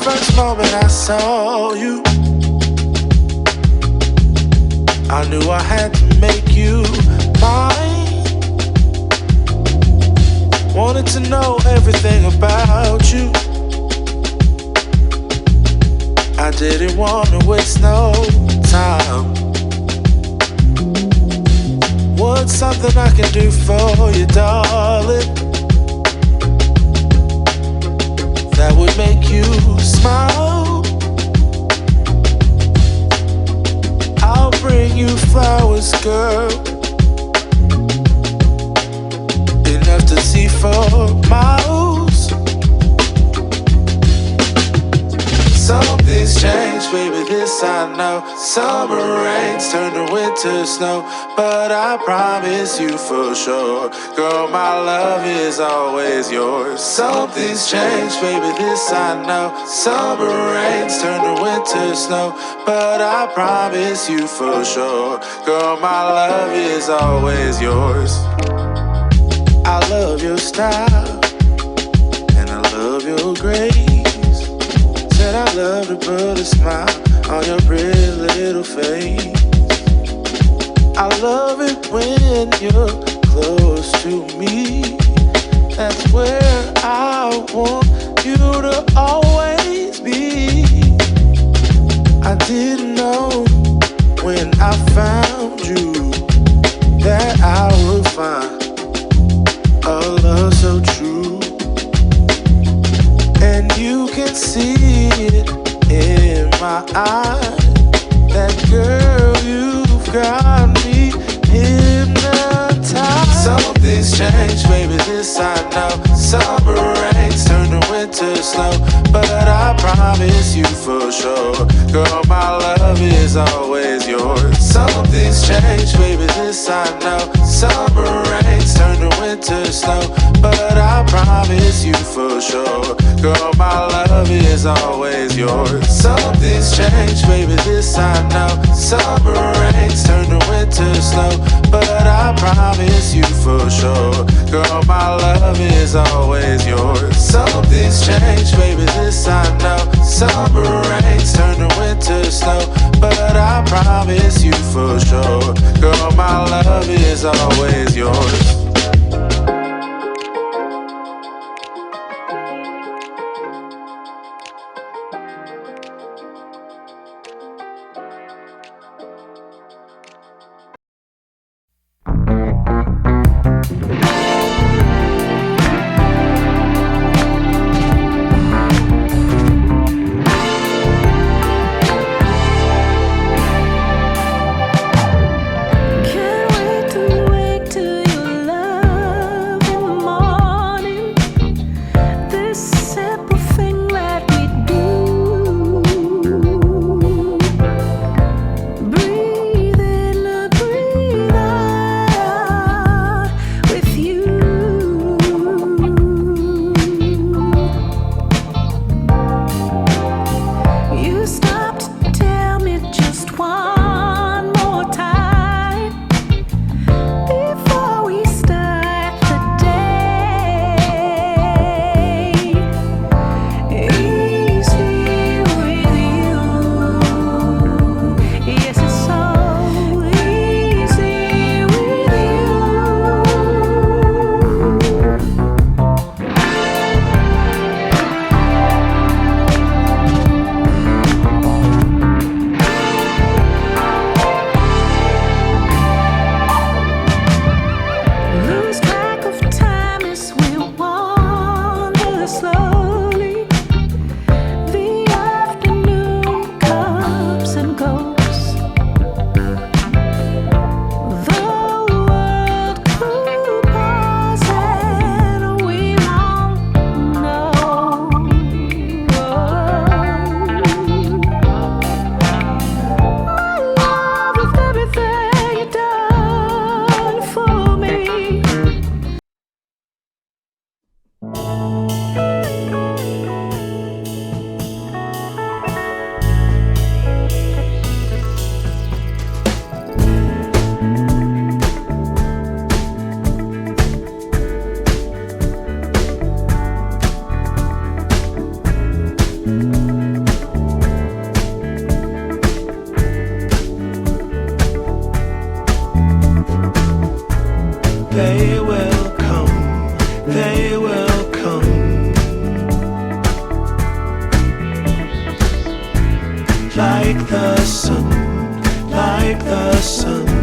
first moment I saw you, I knew I had to make you mine. Wanted to know everything about you. I didn't want to waste no time. What's something I can do for you, darling, that would make you smile? I'll bring you flowers, girl, enough to see for miles. Something's changed, baby, this I know. Summer rains turn to winter snow, but I promise you for sure, girl, my love is always yours. Something's changed, baby, this I know. Summer rains turn to winter snow, but I promise you for sure, girl, my love is always yours. I love your style, and I love your grace. Said I love to put a smile on your pretty little face. I love it when you're close to me. That's where I want you to always be. I didn't know when I found you that I would find a love so true. And you can see it in my eyes, that girl, you've got me hypnotized. Something's changed, baby, this I know. Summer rains turn to winter snow, but I promise you for sure, girl, my love is always yours. Something's changed, baby, this I know. Summer rains turn to winter snow, but I promise you for sure, girl, my love is always yours. Something's changed, baby, this I know. Summer rains turn to winter snow, but I promise you for sure, girl, my love is always yours. Something's changed, baby, this I know. Summer rains turn to winter snow, but I promise you for sure, girl, my love is always yours. Can't wait to wake to your love. day will come, like the sun, like the sun.